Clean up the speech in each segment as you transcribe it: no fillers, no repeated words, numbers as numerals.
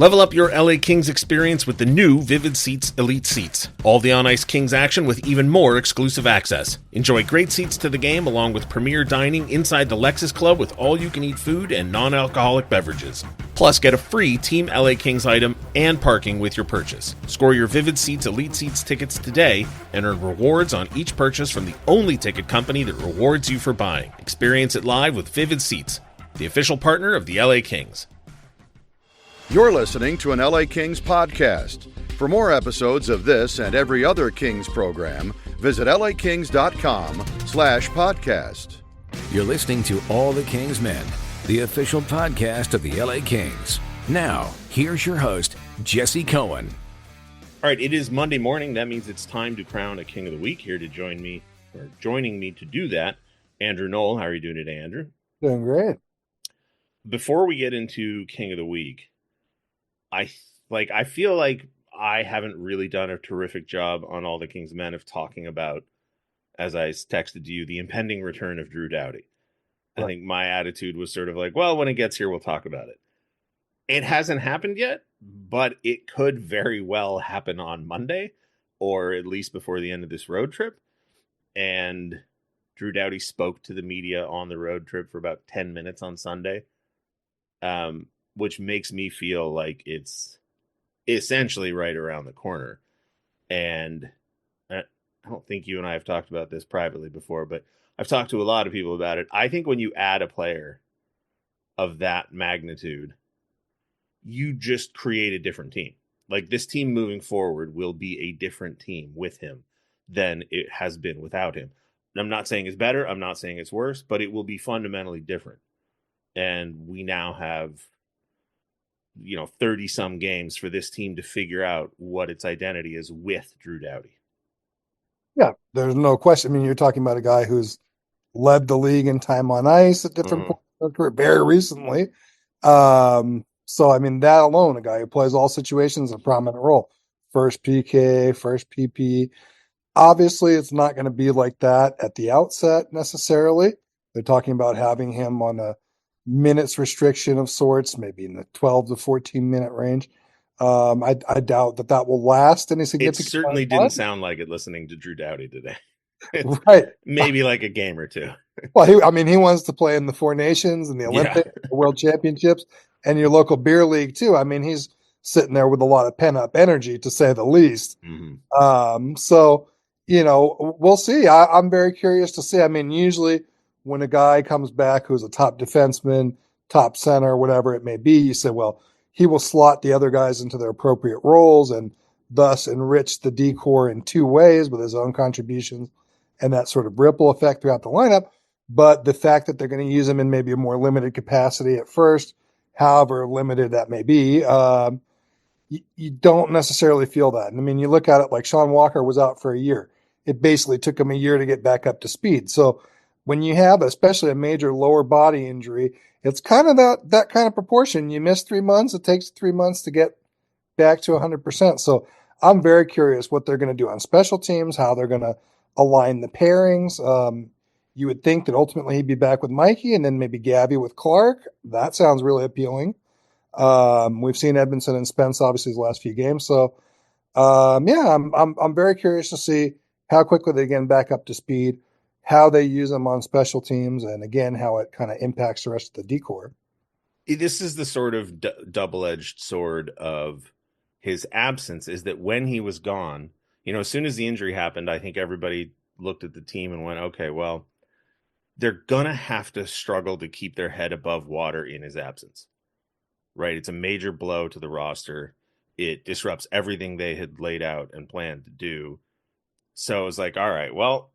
Level up your LA Kings experience with the new Vivid Seats Elite Seats. All the on-ice Kings action with even more exclusive access. Enjoy great seats to the game along with premier dining inside the Lexus Club with all-you-can-eat food and non-alcoholic beverages. Plus, get a free Team LA Kings item and parking with your purchase. Score your Vivid Seats Elite Seats tickets today and earn rewards on each purchase from the only ticket company that rewards you for buying. Experience it live with Vivid Seats, the official partner of the LA Kings. You're listening to an LA Kings podcast. For more episodes of this and every other Kings program, visit lakings.com/podcast. You're listening to All the Kings Men, the official podcast of the LA Kings. Now, here's your host, Jesse Cohen. All right, it is Monday morning. That means it's time to crown a King of the Week. Here to joining me to do that, Andrew Knoll. How are you doing today, Andrew? Doing great. Before we get into King of the Week, I feel like I haven't really done a terrific job on All the Kings Men of talking about, as I texted you, the impending return of Drew Doughty. Right. I think my attitude was sort of like, well, when it gets here, we'll talk about it. It hasn't happened yet, but it could very well happen on Monday, or at least before the end of this road trip. And Drew Doughty spoke to the media on the road trip for about 10 minutes on Sunday. Which makes me feel like it's essentially right around the corner. And I don't think you and I have talked about this privately before, but I've talked to a lot of people about it. I think when you add a player of that magnitude, you just create a different team. Like, this team moving forward will be a different team with him than it has been without him. And I'm not saying it's better. I'm not saying it's worse, but it will be fundamentally different. And we now have 30 some games for this team to figure out what its identity is with Drew Doughty. Yeah, there's no question. I mean, you're talking about a guy who's led the league in time on ice at different points in their career very recently. So, I mean, that alone, a guy who plays all situations, a prominent role. First PK, first PP. Obviously, it's not going to be like that at the outset necessarily. They're talking about having him on a minutes restriction of sorts, maybe in the 12 to 14 minute range. I doubt that will last any significant. It certainly didn't sound like it listening to Drew Doughty today. Right. Maybe like a game or two. Well, he wants to play in the Four Nations and the Olympics, the World Championships, and your local beer league too. I mean, he's sitting there with a lot of pent up energy, to say the least. Mm-hmm. So, we'll see. I'm very curious to see. I mean, usually when a guy comes back who's a top defenseman, top center, whatever it may be, you say, well, he will slot the other guys into their appropriate roles and thus enrich the D-core in two ways with his own contributions and that sort of ripple effect throughout the lineup. But the fact that they're going to use him in maybe a more limited capacity at first, however limited that may be, you don't necessarily feel that. And I mean, you look at it like Sean Walker was out for a year. It basically took him a year to get back up to speed. So when you have especially a major lower body injury, it's kind of that kind of proportion. You miss 3 months, it takes 3 months to get back to 100%. So I'm very curious what they're going to do on special teams, how they're going to align the pairings. You would think that ultimately he'd be back with Mikey and then maybe Gabby with Clark. That sounds really appealing. We've seen Edmondson and Spence obviously the last few games. So I'm very curious to see how quickly they get back up to speed, how they use them on special teams, and again, how it kind of impacts the rest of the D-core. This is the sort of double-edged sword of his absence, is that when he was gone, as soon as the injury happened, I think everybody looked at the team and went, okay, well, they're going to have to struggle to keep their head above water in his absence, right? It's a major blow to the roster. It disrupts everything they had laid out and planned to do. So it was like, all right, well,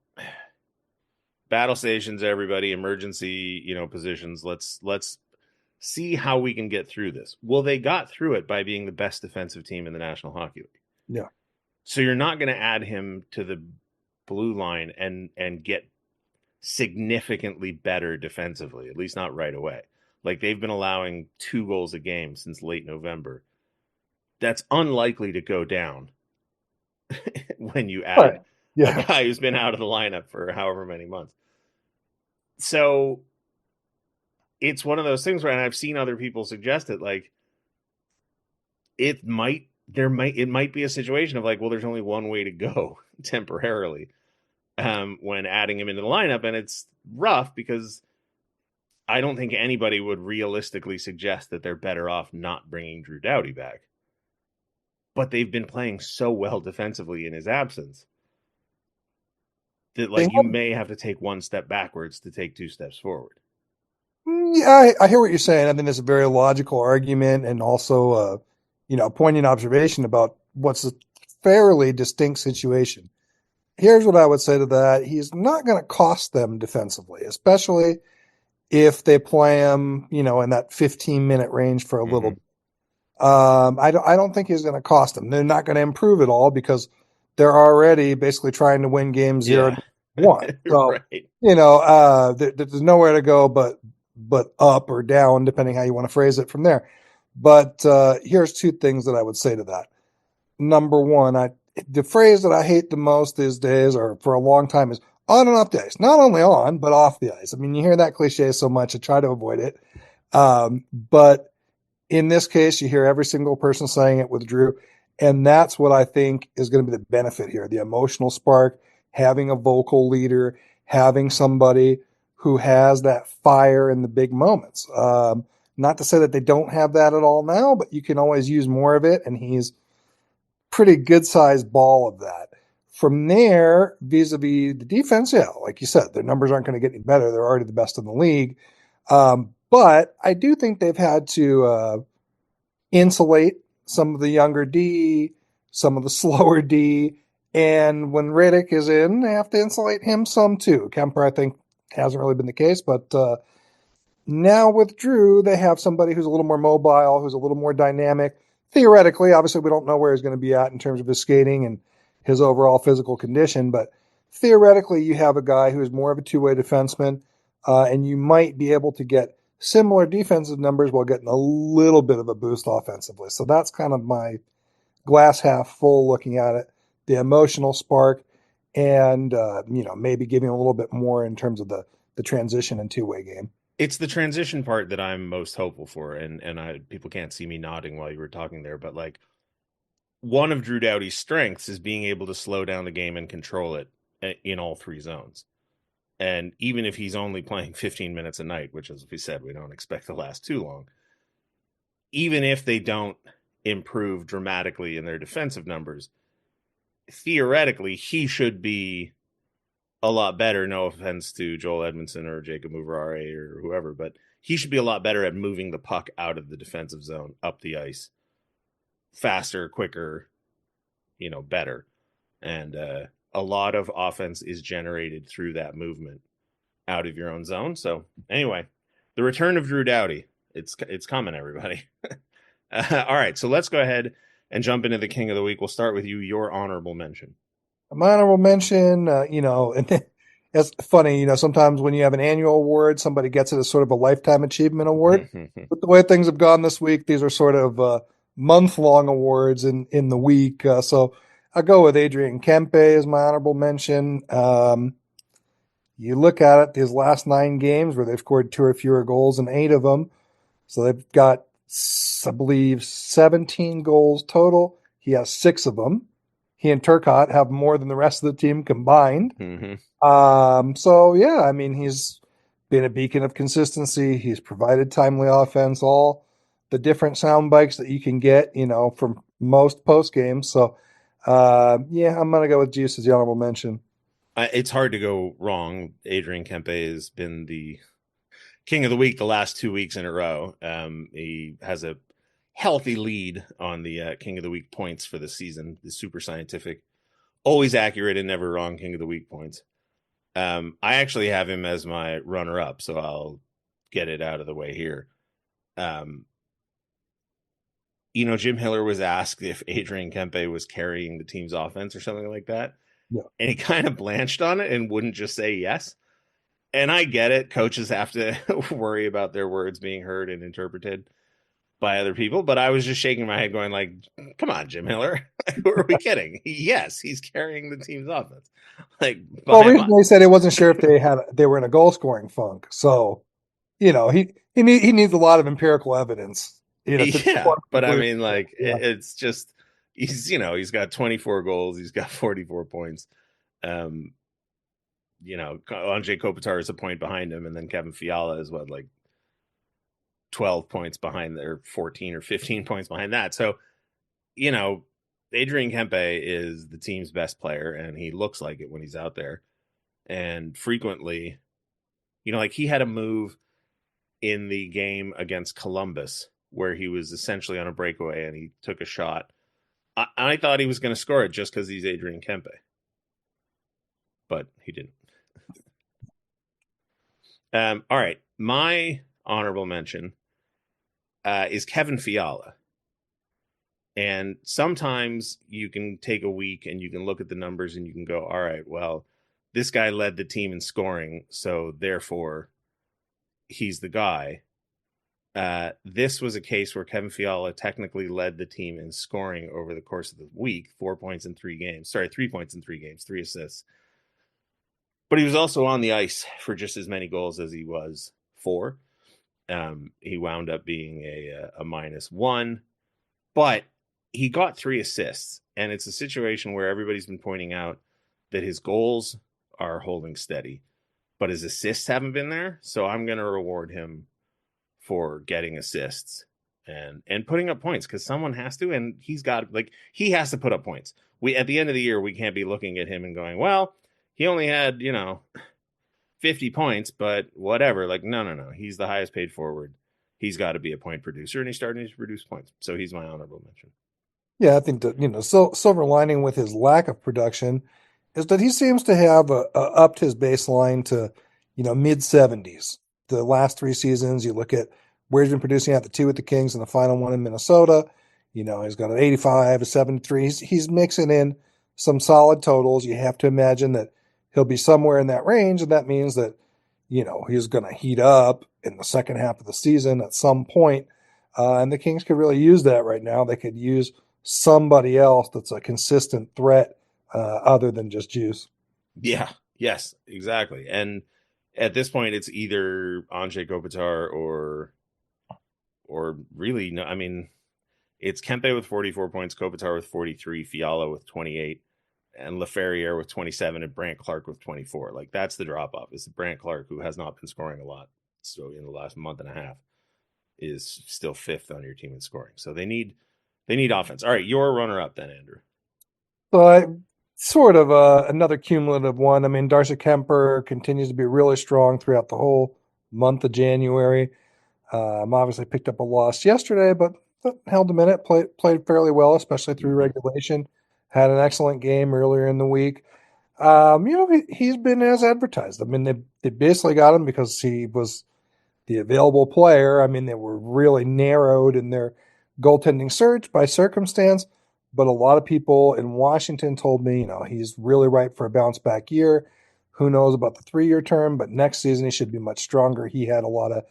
battle stations, everybody, emergency, positions. Let's see how we can get through this. Well, they got through it by being the best defensive team in the National Hockey League. Yeah. So you're not going to add him to the blue line and get significantly better defensively, at least not right away. Like, they've been allowing 2 goals a game since late November. That's unlikely to go down when you add a guy who's been out of the lineup for however many months. So it's one of those things where, and I've seen other people suggest it, like, it might be a situation of like, well, there's only one way to go temporarily when adding him into the lineup, and it's rough because I don't think anybody would realistically suggest that they're better off not bringing Drew Doughty back. But they've been playing so well defensively in his absence that like you may have to take one step backwards to take two steps forward. Yeah, I hear what you're saying. I think it's a very logical argument and also a poignant observation about what's a fairly distinct situation. Here's what I would say to that. He's not going to cost them defensively, especially if they play him, in that 15-minute range for a little bit. I don't think he's going to cost them. They're not going to improve at all because they're already basically trying to win games 0-1. So, right. There's nowhere to go but up or down, depending how you want to phrase it from there. But here's two things that I would say to that. Number one, the phrase that I hate the most these days, or for a long time, is on and off the ice. Not only on, but off the ice. I mean, you hear that cliche so much, I try to avoid it. But in this case, you hear every single person saying it with Drew. And that's what I think is going to be the benefit here. The emotional spark, having a vocal leader, having somebody who has that fire in the big moments. Not to say that they don't have that at all now, but you can always use more of it. And he's pretty good sized ball of that. From there, vis-a-vis the defense, yeah, like you said, their numbers aren't going to get any better. They're already the best in the league. But I do think they've had to insulate some of the younger D, some of the slower D. And when Riddick is in, they have to insulate him some too. Kemper, I think, hasn't really been the case. But now with Drew, they have somebody who's a little more mobile, who's a little more dynamic. Theoretically, obviously, we don't know where he's going to be at in terms of his skating and his overall physical condition. But theoretically, you have a guy who is more of a two-way defenseman, and you might be able to get similar defensive numbers while getting a little bit of a boost offensively. So that's kind of my glass half full looking at it. The emotional spark and, maybe giving a little bit more in terms of the transition and two-way game. It's the transition part that I'm most hopeful for, and people can't see me nodding while you were talking there, but like one of Drew Doughty's strengths is being able to slow down the game and control it in all three zones. And even if he's only playing 15 minutes a night, which, as we said, we don't expect to last too long, even if they don't improve dramatically in their defensive numbers, theoretically, he should be a lot better. No offense to Joel Edmondson or Jacob Mouvrare or whoever, but he should be a lot better at moving the puck out of the defensive zone, up the ice, faster, quicker, better. And a lot of offense is generated through that movement out of your own zone. So anyway, the return of Drew Doughty, it's coming, everybody. All right, so let's go ahead and jump into the King of the Week. We'll start with you, your honorable mention. My honorable mention, and it's funny, sometimes when you have an annual award, somebody gets it as sort of a lifetime achievement award. But the way things have gone this week, these are sort of month-long awards in the week. So I'll go with Adrian Kempe as my honorable mention. You look at it, these last 9 games where they've scored 2 or fewer goals in 8 of them. So they've got, I believe, 17 goals total. He has 6 of them. He and Turcotte have more than the rest of the team combined. So, yeah, I mean, he's been a beacon of consistency. He's provided timely offense, all the different sound bites that you can get, from most post games. So, I'm going to go with Juice as the honorable mention. It's hard to go wrong. Adrian Kempe has been the King of the Week the last 2 weeks in a row. He has a healthy lead on the King of the Week points for the season. The super scientific, always accurate and never wrong King of the Week points. I actually have him as my runner-up, so I'll get it out of the way here. Jim Hiller was asked if Adrian Kempe was carrying the team's offense or something like that. Yeah. And he kind of blanched on it and wouldn't just say yes. And I get it. Coaches have to worry about their words being heard and interpreted by other people. But I was just shaking my head going like, come on, Jim Hiller. Who are we kidding? Yes, he's carrying the team's offense. Recently said he wasn't sure if they were in a goal scoring funk. So, he needs a lot of empirical evidence. Yeah, but I mean, like, Yeah. it's just he's got 24 goals, he's got 44 points. Um, Anze Kopitar is a point behind him, and then Kevin Fiala is like 12 points behind there, 14 or 15 points behind that. So, Adrian Kempe is the team's best player, and he looks like it when he's out there. And frequently, like he had a move in the game against Columbus where he was essentially on a breakaway and he took a shot. I thought he was going to score it just because he's Adrian Kempe, but he didn't. All right. My honorable mention is Kevin Fiala. And sometimes you can take a week and you can look at the numbers and you can go, all right, well, this guy led the team in scoring, so therefore he's the guy. This was a case where Kevin Fiala technically led the team in scoring over the course of the week, 4 points in 3 games. Sorry, 3 points in 3 games, 3 assists. But he was also on the ice for just as many goals as he was for. He wound up being a -1, but he got 3 assists. And it's a situation where everybody's been pointing out that his goals are holding steady, but his assists haven't been there. So I'm going to reward him for getting assists and putting up points, because someone has to, and he has to put up points. At the end of the year, we can't be looking at him and going, well, he only had 50 points, but whatever. Like, no, he's the highest paid forward. He's got to be a point producer, and he's starting to produce points, so he's my honorable mention. Yeah, I think that silver lining with his lack of production is that he seems to have upped his baseline to mid-70s. The last 3 seasons, you look at where he's been producing at the 2 with the Kings and the final one in Minnesota. He's got an 85, a 73. He's mixing in some solid totals. You have to imagine that he'll be somewhere in that range, and that means that he's going to heat up in the second half of the season at some point. And the Kings could really use that right now. They could use somebody else that's a consistent threat other than just Juice. Yeah, yes, exactly. And at this point, it's either Anze Kopitar or really, no, I mean, it's Kempe with 44 points, Kopitar with 43, Fiala with 28, and Laferriere with 27, and Brandt Clarke with 24. Like, that's the drop-off. It's Brandt Clarke, who has not been scoring a lot. So in the last month and a half, is still 5th on your team in scoring. So they need offense. All right, your runner-up then, Andrew. So sort of another cumulative one. I mean, Darcy Kuemper continues to be really strong throughout the whole month of January. Obviously picked up a loss yesterday, but held him in it, played fairly well, especially through regulation. Had an excellent game earlier in the week. He's been as advertised. I mean, they basically got him because he was the available player. I mean, they were really narrowed in their goaltending search by circumstance, but a lot of people in Washington told me, he's really ripe for a bounce back year. Who knows about the 3-year term, but next season he should be much stronger. He had a lot of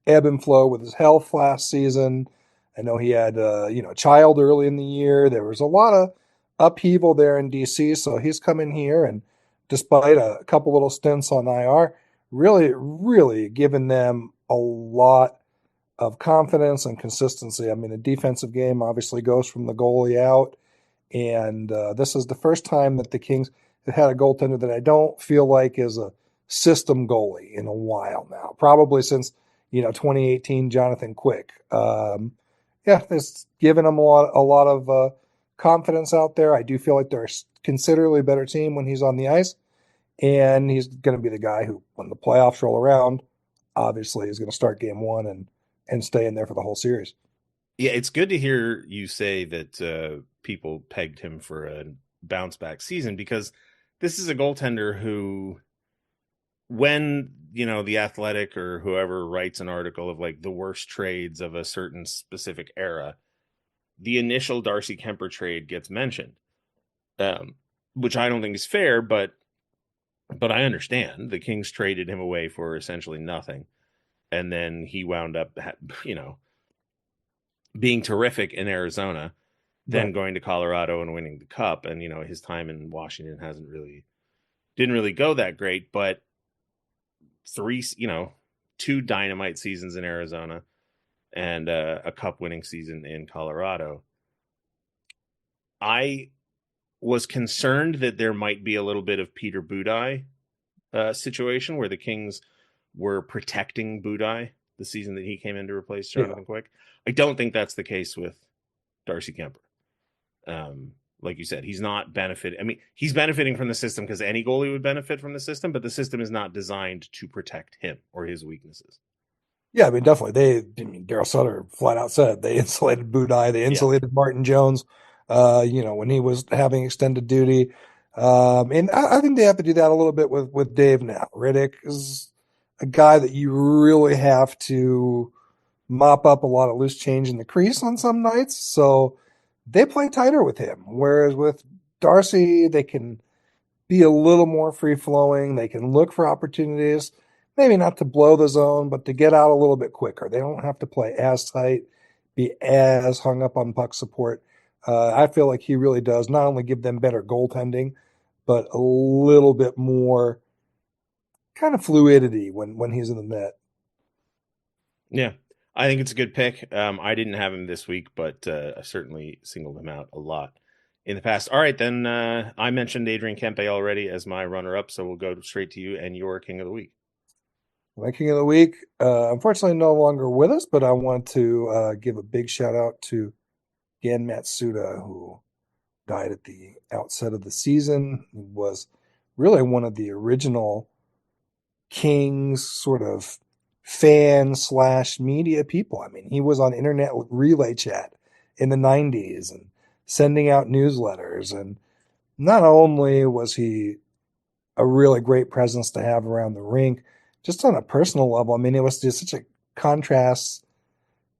ebb and flow with his health last season. I know he had a child early in the year. There was a lot of upheaval there in DC, so he's come in here and despite a couple little stints on IR, really, really given them a lot of confidence and consistency. I mean, the defensive game obviously goes from the goalie out, and this is the first time that the Kings have had a goaltender that I don't feel like is a system goalie in a while now, probably since 2018 Jonathan Quick. It's given them a lot of confidence out there. I do feel like they're a considerably better team when he's on the ice, and he's going to be the guy who, when the playoffs roll around, obviously is going to start game 1 and stay in there for the whole series. Yeah, it's good to hear you say that people pegged him for a bounce back season, because this is a goaltender who, when the Athletic or whoever writes an article of like the worst trades of a certain specific era, the initial Darcy Kuemper trade gets mentioned, which I don't think is fair, but I understand. The Kings traded him away for essentially nothing, and then he wound up being terrific in Arizona, then going to Colorado and winning the Cup. And his time in Washington didn't really go that great, but 2 dynamite seasons in Arizona, and a cup winning season in Colorado. I was concerned that there might be a little bit of Peter Budaj situation where the Kings were protecting Budaj the season that he came in to replace Jonathan Quick. I don't think that's the case with Darcy Kuemper. Like you said, he's not benefiting. I mean, he's benefiting from the system because any goalie would benefit from the system, but the system is not designed to protect him or his weaknesses. Yeah, I mean, definitely. Daryl Sutter flat out said they insulated Budaj, they insulated Martin Jones, when he was having extended duty. And I think they have to do that a little bit with Dave now. Riddick is a guy that you really have to mop up a lot of loose change in the crease on some nights. So they play tighter with him. Whereas with Darcy, they can be a little more free flowing. They can look for opportunities, maybe not to blow the zone, but to get out a little bit quicker. They don't have to play as tight, be as hung up on puck support. I feel like he really does not only give them better goaltending, but a little bit more kind of fluidity when he's in the net. Yeah, I think it's a good pick. I didn't have him this week, but I certainly singled him out a lot in the past. All right, then I mentioned Adrian Kempe already as my runner-up, so we'll go straight to you and your King of the Week. My King of the Week, unfortunately no longer with us, but I want to give a big shout out to Gen Matsuda, who died at the outset of the season. He was really one of the original Kings sort of fan / media people. I mean, he was on internet relay chat in the 90s and sending out newsletters. And not only was he a really great presence to have around the rink, just on a personal level, I mean, it was just such a contrast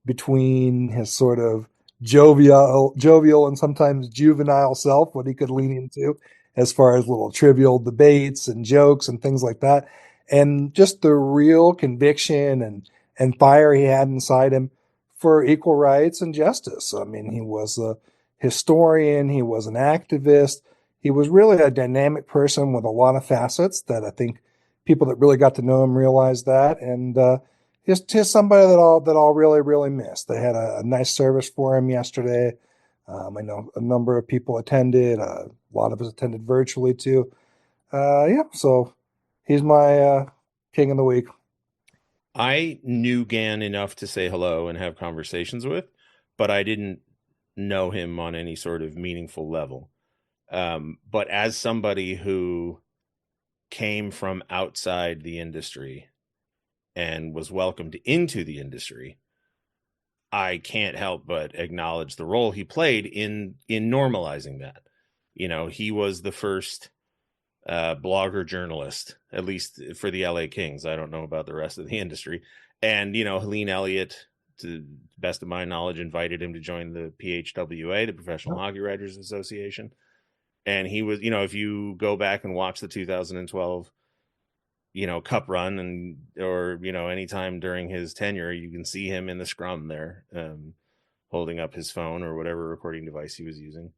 between his sort of jovial and sometimes juvenile self, what he could lean into as far as little trivial debates and jokes and things like that, and just the real conviction and fire he had inside him for equal rights and justice. I mean, he was a historian, he was an activist, he was really a dynamic person with a lot of facets that I think people that really got to know him realized that. And he's somebody that I'll really, really miss. They had a nice service for him yesterday. I know a number of people attended. A lot of us attended virtually too. So he's my King of the Week. I knew Gan enough to say hello and have conversations with, but I didn't know him on any sort of meaningful level. But as somebody who came from outside the industry and was welcomed into the industry, I can't help but acknowledge the role he played in normalizing that. He was the first blogger journalist, at least for the LA Kings. I don't know about the rest of the industry. And, Helene Elliott, to the best of my knowledge, invited him to join the PHWA, the Professional Hockey Writers Association. And he was, if you go back and watch the 2012, cup run or anytime during his tenure, you can see him in the scrum there, holding up his phone or whatever recording device he was using.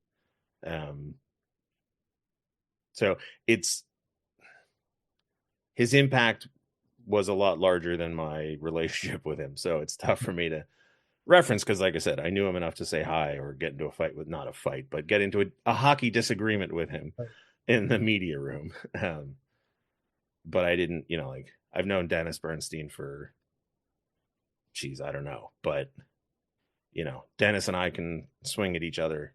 So his impact was a lot larger than my relationship with him. So it's tough for me to reference because, like I said, I knew him enough to say hi or get into a fight with, not a fight, but get into a hockey disagreement with him in the media room. But I didn't, I've known Dennis Bernstein for, I don't know. But, Dennis and I can swing at each other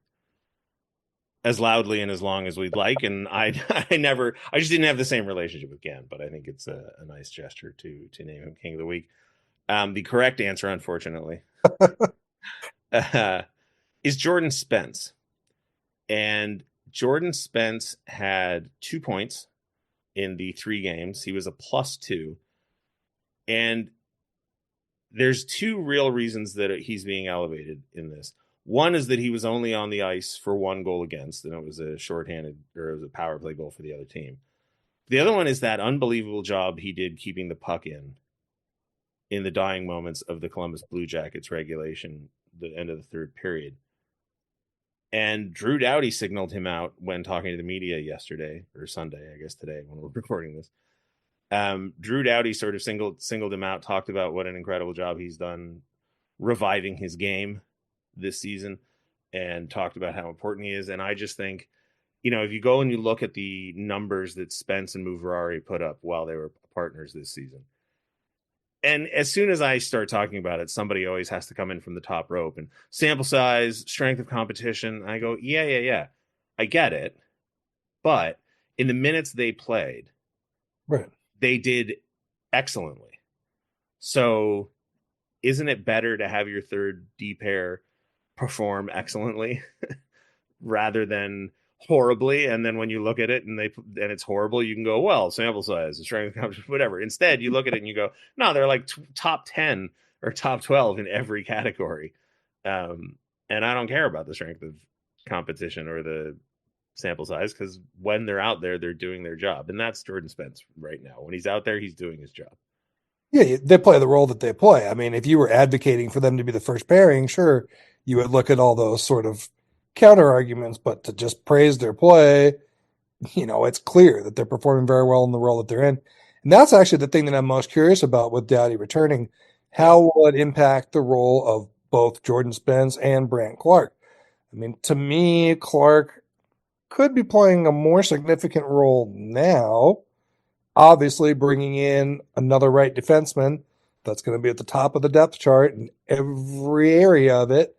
as loudly and as long as we'd like. And I just didn't have the same relationship with Gan, but I think it's a nice gesture to name him King of the Week. The correct answer, unfortunately, is Jordan Spence. And Jordan Spence had 2 points in the 3 games. He was a +2. And there's 2 real reasons that he's being elevated in this. One is that he was only on the ice for 1 goal against, and it was a shorthanded, or it was a power play goal for the other team. The other one is that unbelievable job he did keeping the puck in the dying moments of the Columbus Blue Jackets regulation, the end of the 3rd period. And Drew Doughty signaled him out when talking to the media yesterday, or Sunday, I guess today when we're recording this. Drew Doughty sort of singled him out, talked about what an incredible job he's done reviving his game this season and talked about how important he is. And I just think, if you go and you look at the numbers that Spence and Muvarari put up while they were partners this season, and as soon as I start talking about it, somebody always has to come in from the top rope and sample size, strength of competition. I go, yeah. I get it. But in the minutes they played, right, they did excellently. So isn't it better to have your third D pair perform excellently rather than horribly? And then when you look at it and it's horrible, you can go, well, sample size, strength, whatever. Instead, you look at it and you go, no, they're like top 10 or top 12 in every category. And I don't care about the strength of competition or the sample size, because when they're out there, they're doing their job. And that's Jordan Spence right now. When he's out there, he's doing his job. Yeah, they play the role that they play. I mean, if you were advocating for them to be the first pairing, sure, you would look at all those sort of counter arguments, but to just praise their play, it's clear that they're performing very well in the role that they're in. And that's actually the thing that I'm most curious about with Doughty returning. How will it impact the role of both Jordan Spence and Brandt Clark? I mean, to me, Clark could be playing a more significant role now, obviously bringing in another right defenseman that's going to be at the top of the depth chart, and every area of it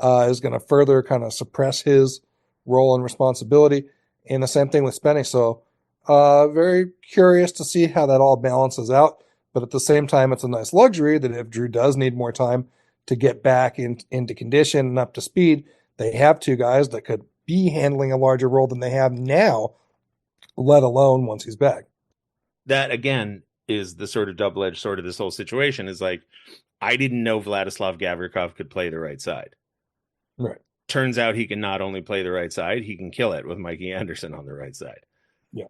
is going to further kind of suppress his role and responsibility. And the same thing with Spenny. So very curious to see how that all balances out. But at the same time, it's a nice luxury that if Drew does need more time to get back into condition and up to speed, they have two guys that could be handling a larger role than they have now, let alone once he's back. That, again, is the sort of double-edged sword of this whole situation. Is like, I didn't know Vladislav Gavrikov could play the right side. Right. Turns out he can not only play the right side, he can kill it with Mikey Anderson on the right side. Yeah.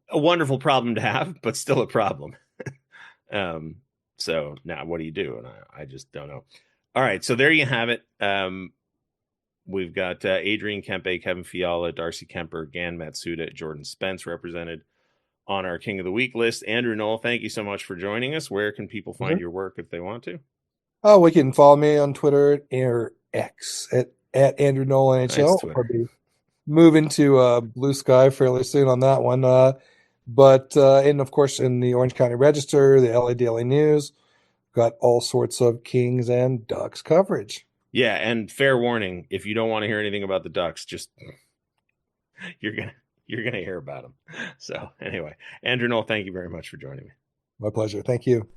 A wonderful problem to have, but still a problem. So now what do you do? And I just don't know. All right. So there you have it. We've got Adrian Kempe, Kevin Fiala, Darcy Kemper, Gan Matsuda, Jordan Spence represented on our King of the Week list. Andrew Knoll, thank you so much for joining us. Where can people find your work if they want to? Oh, we can follow me on Twitter or X at Andrew Knoll NHL. Nice, I'll be moving to Blue Sky fairly soon on that one. And of course, in the Orange County Register, the LA Daily News, got all sorts of Kings and Ducks coverage. Yeah, and fair warning, if you don't want to hear anything about the Ducks, just you're gonna hear about them. So anyway, Andrew Knoll, thank you very much for joining me. My pleasure. Thank you.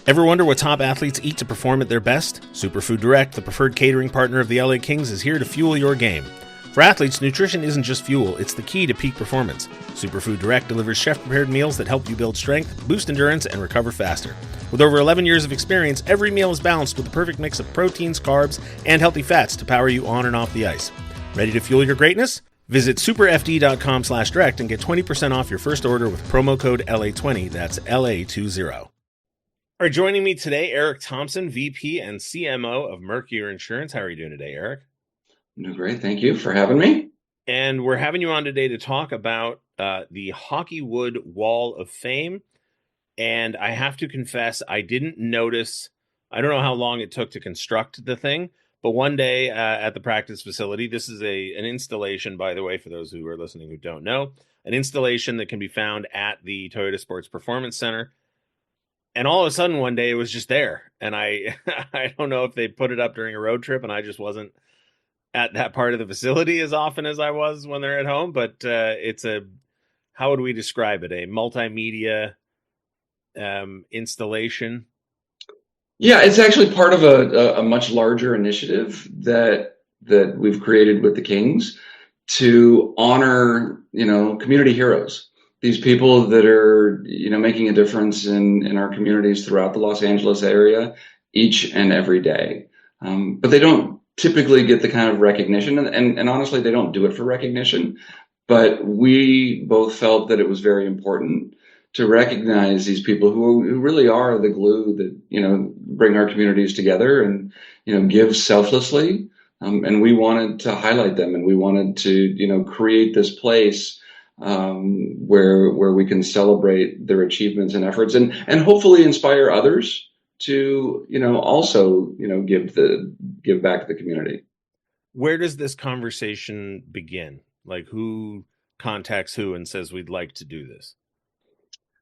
Ever wonder what top athletes eat to perform at their best? Superfood Direct, the preferred catering partner of the LA Kings, is here to fuel your game. For athletes, nutrition isn't just fuel, it's the key to peak performance. Superfood Direct delivers chef-prepared meals that help you build strength, boost endurance, and recover faster. With over 11 years of experience, every meal is balanced with the perfect mix of proteins, carbs, and healthy fats to power you on and off the ice. Ready to fuel your greatness? Visit superfd.com/direct and get 20% off your first order with promo code LA20. That's LA20. All right, joining me today, Erik Thompson, VP and CMO of Mercury Insurance. How are you doing today, Erik? I'm doing great. Thank you for having me. And we're having you on today to talk about the Hockeywood Wall of Fame. And I have to confess, I didn't notice, I don't know how long it took to construct the thing, but one day at the practice facility, this is an installation, by the way, for those who are listening who don't know, an installation that can be found at the Toyota Sports Performance Center. And all of a sudden one day it was just there. And I don't know if they put it up during a road trip and I just wasn't at that part of the facility as often as I was when they're at home, but it's how would we describe it? A multimedia installation. Yeah, it's actually part of a much larger initiative that we've created with the Kings to honor, community heroes. These people that are, making a difference in our communities throughout the Los Angeles area each and every day. But they don't typically get the kind of recognition, and honestly, they don't do it for recognition. But we both felt that it was very important to recognize these people who really are the glue that, bring our communities together and, give selflessly. And we wanted to highlight them, and we wanted to, create this place where we can celebrate their achievements and efforts and hopefully inspire others to, also, give back to the community. Where does this conversation begin? Like, who contacts who and says we'd like to do this?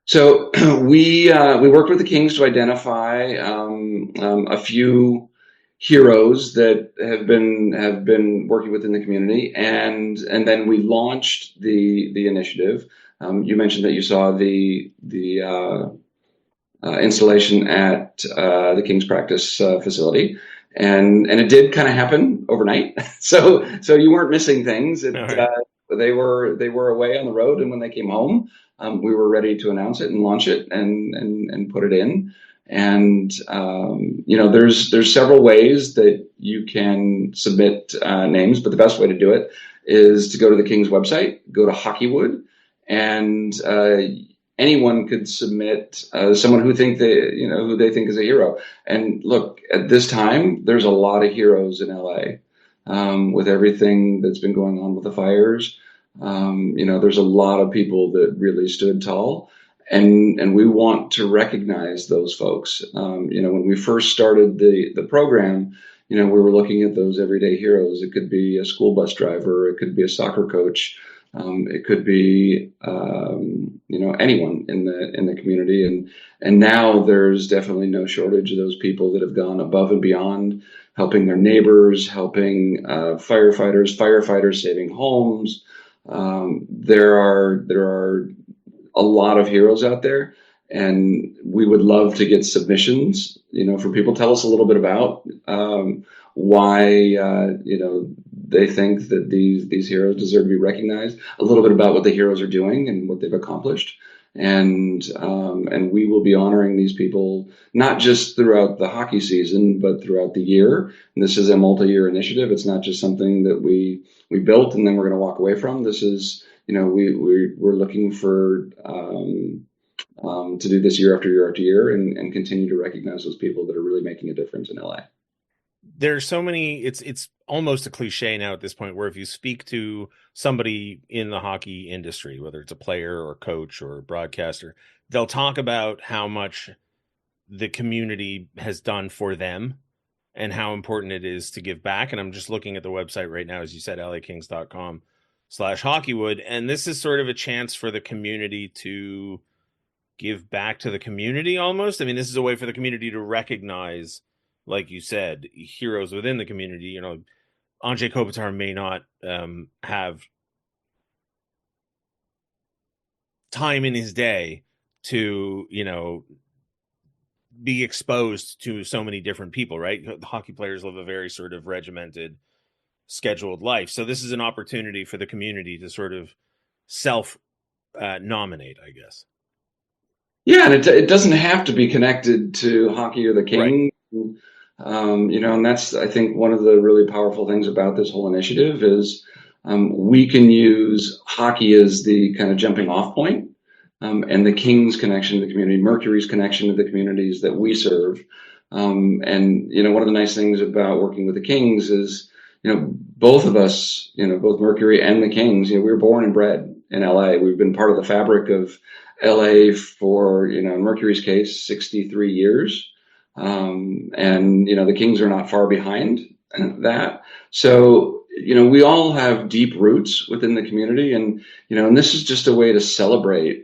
So we worked with the Kings to identify a few heroes that have been working within the community, and then we launched the initiative. You mentioned that you saw the installation at the King's practice facility, and it did kind of happen overnight. So you weren't missing things. They were away on the road, and when they came home, we were ready to announce it and launch it and put it in. And there's several ways that you can submit names, but the best way to do it is to go to the King's website, go to Hockeywood, and anyone could submit someone who they think is a hero. And look, at this time, there's a lot of heroes in LA with everything that's been going on with the fires. There's a lot of people that really stood tall, and we want to recognize those folks. When we first started the program, we were looking at those everyday heroes. It could be a school bus driver, it could be a soccer coach, it could be anyone in the community, and now there's definitely no shortage of those people that have gone above and beyond, helping their neighbors, helping firefighters saving homes. There are a lot of heroes out there, and we would love to get submissions, from people. Tell us a little bit about why they think that these heroes deserve to be recognized, a little bit about what the heroes are doing and what they've accomplished. And we will be honoring these people, not just throughout the hockey season, but throughout the year. And this is a multi-year initiative. It's not just something that we built and then we're going to walk away from. This is, we're looking for to do this year after year after year and continue to recognize those people that are really making a difference in LA. There's so many, it's almost a cliche now at this point, where if you speak to somebody in the hockey industry, whether it's a player or coach or broadcaster, they'll talk about how much the community has done for them and how important it is to give back. And I'm just looking at the website right now, as you said, lakings.com/Hockeywood. And this is sort of a chance for the community to give back to the community almost. I mean, this is a way for the community to recognize, like you said, heroes within the community. Andrzej Kopitar may not have time in his day to, be exposed to so many different people, right? The hockey players live a very sort of regimented, scheduled life. So this is an opportunity for the community to sort of self-nominate, I guess. Yeah, and it doesn't have to be connected to hockey or the King. Right. And that's, I think, one of the really powerful things about this whole initiative is we can use hockey as the kind of jumping off point, and the King's connection to the community, Mercury's connection to the communities that we serve. And one of the nice things about working with the Kings is, both of us, both Mercury and the Kings, we were born and bred in LA. We've been part of the fabric of LA for, in Mercury's case, 63 years. And the Kings are not far behind that. So, we all have deep roots within the community, and this is just a way to celebrate,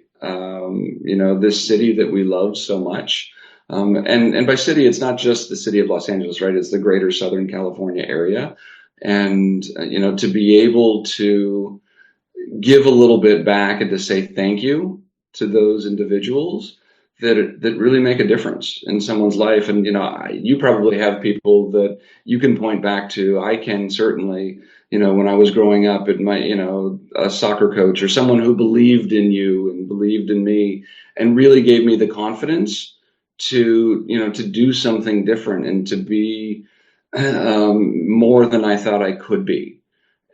this city that we love so much. And by city, it's not just the city of Los Angeles, right? It's the greater Southern California area. And, to be able to give a little bit back and to say thank you to those individuals that really make a difference in someone's life. And, you probably have people that you can point back to. I can certainly, when I was growing up, at my, a soccer coach or someone who believed in you and believed in me and really gave me the confidence to, to do something different and to be more than I thought I could be.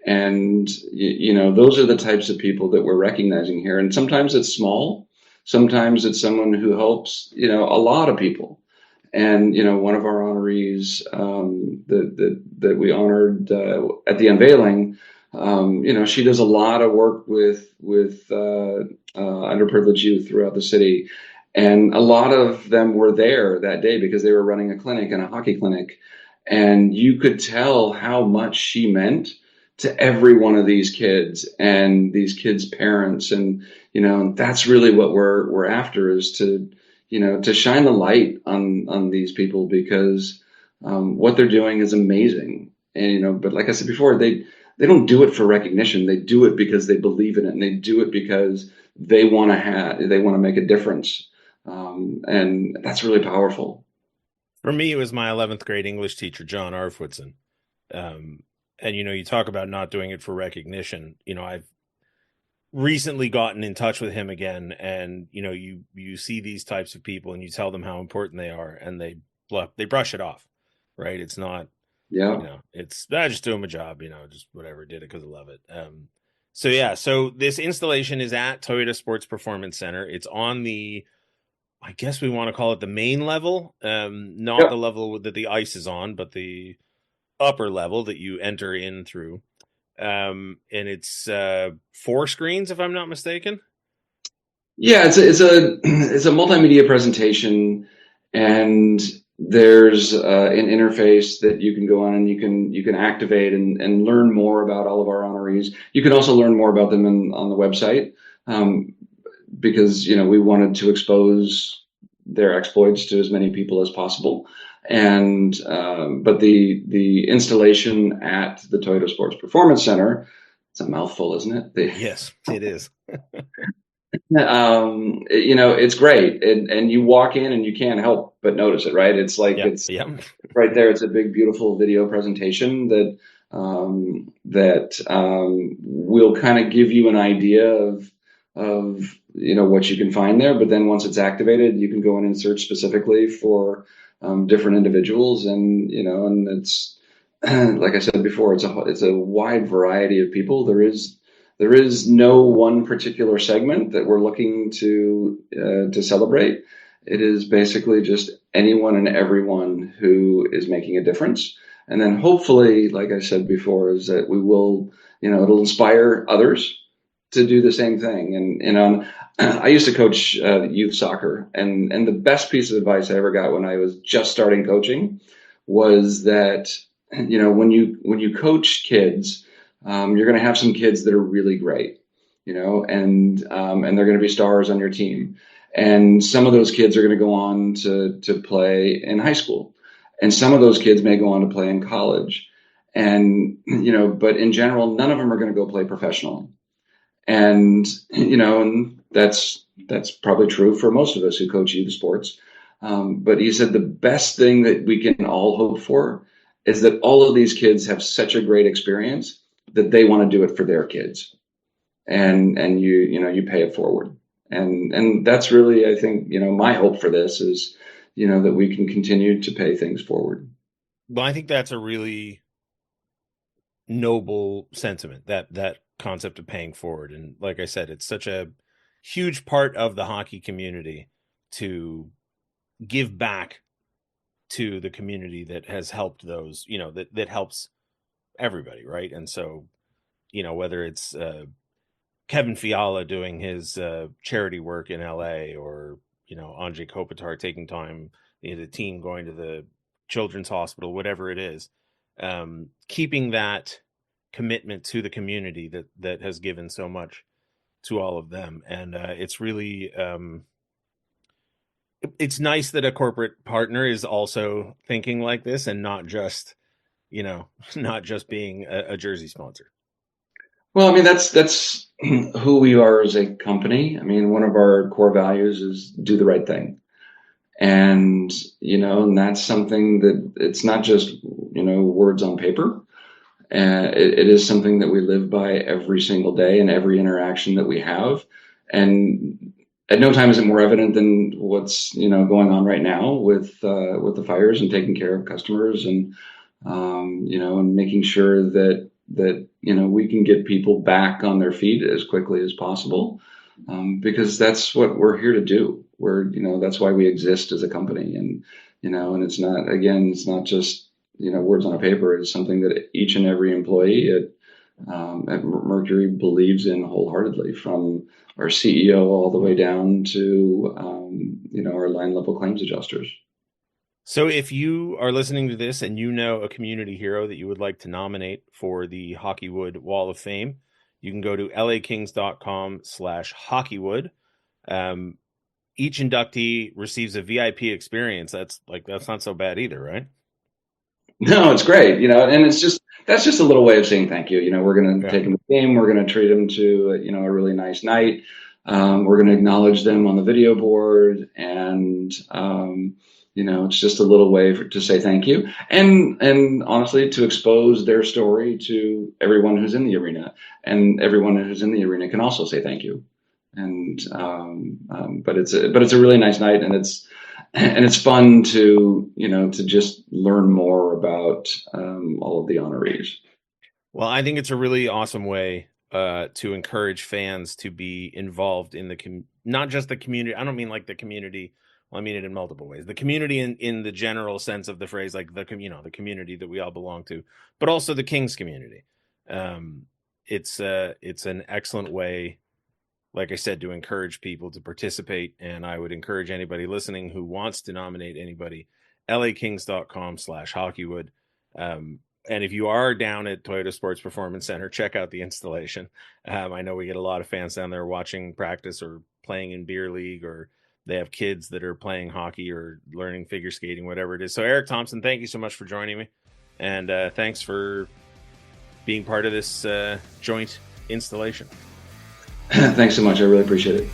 And, those are the types of people that we're recognizing here. And sometimes it's small. Sometimes it's someone who helps, a lot of people. And, one of our honorees that we honored at the unveiling, she does a lot of work with underprivileged youth throughout the city. And a lot of them were there that day because they were running a clinic and a hockey clinic. And you could tell how much she meant to every one of these kids and these kids' parents. And, that's really what we're after, is to, to shine the light on these people, because what they're doing is amazing. And, but like I said before, they don't do it for recognition. They do it because they believe in it, and they do it because they want to make a difference. And that's really powerful. For me, it was my 11th grade English teacher, John Arfwitson. And, you talk about not doing it for recognition. I've recently gotten in touch with him again, and, you see these types of people and you tell them how important they are, and they brush it off, right? It's not, it's, I just doing my job, just whatever, did it because I love it. So this installation is at Toyota Sports Performance Center. It's on the, I guess we want to call it the main level, not the level that the ice is on, but the upper level that you enter in through. And it's 4 screens, if I'm not mistaken. Yeah, it's a multimedia presentation, and there's an interface that you can go on and you can activate and learn more about all of our honorees. You can also learn more about them on the website. Because we wanted to expose their exploits to as many people as possible, and but the installation at the Toyota Sports Performance Center, it's a mouthful, isn't it? Yes, it is. It's great, and you walk in and you can't help but notice it, right? It's like it's right there. It's a big, beautiful video presentation that will kind of give you an idea of what you can find there. But then once it's activated, you can go in and search specifically for different individuals, and and it's like I said before, it's a wide variety of people. There is no one particular segment that we're looking to celebrate. It is basically just anyone and everyone who is making a difference. And then hopefully, like I said before, is that we will, it'll inspire others to do the same thing. And I used to coach youth soccer, and the best piece of advice I ever got when I was just starting coaching was that, when you coach kids, you're going to have some kids that are really great, and they're going to be stars on your team. And some of those kids are going to go on to play in high school, and some of those kids may go on to play in college. And, but in general, none of them are going to go play professionally. And, and that's probably true for most of us who coach youth sports. But he said the best thing that we can all hope for is that all of these kids have such a great experience that they want to do it for their kids. And you pay it forward. And that's really, I think, my hope for this is, that we can continue to pay things forward. Well, I think that's a really noble sentiment, that concept of paying forward. And like I said, it's such a huge part of the hockey community to give back to the community that has helped those, that helps everybody, right? And so, whether it's Kevin Fiala doing his charity work in LA, or Andrei Kopitar taking time, the team going to the children's hospital, whatever it is, keeping that commitment to the community that has given so much to all of them. And it's really it's nice that a corporate partner is also thinking like this, and not just being a jersey sponsor. Well, I mean, that's who we are as a company. I mean, one of our core values is do the right thing. And, and that's something that it's not just, words on paper. It is something that we live by every single day in every interaction that we have. And at no time is it more evident than what's, going on right now with the fires and taking care of customers, and, and making sure that we can get people back on their feet as quickly as possible, because that's what we're here to do. That's why we exist as a company. And, and it's not just, words on a paper. It's something that each and every employee at Mercury believes in wholeheartedly, from our CEO all the way down to our line level claims adjusters. So if you are listening to this and you know a community hero that you would like to nominate for the Hockeywood Wall of Fame, you can go to lakings.com/Hockeywood. Each inductee receives a VIP experience. That's not so bad either, right? No, it's great, and that's just a little way of saying thank you. We're going to take them to the game. We're going to treat them to, a really nice night. We're going to acknowledge them on the video board, and it's just a little way to say thank you, and honestly, to expose their story to everyone who's in the arena, and everyone who's in the arena can also say thank you. And but it's a really nice night, and it's fun to to just learn more about all of the honorees. Well, I think it's a really awesome way to encourage fans to be involved in not just the community. I don't mean like the community. Well, I mean it in multiple ways. The community in the general sense of the phrase, like the community that we all belong to, but also the Kings community. It's an excellent way, like I said, to encourage people to participate. And I would encourage anybody listening who wants to nominate anybody, lakings.com/Hockeywood. And if you are down at Toyota Sports Performance Center, check out the installation. I know we get a lot of fans down there watching practice or playing in beer league, or they have kids that are playing hockey or learning figure skating, whatever it is. So Erik Thompson, thank you so much for joining me. And thanks for being part of this joint installation. Thanks so much. I really appreciate it.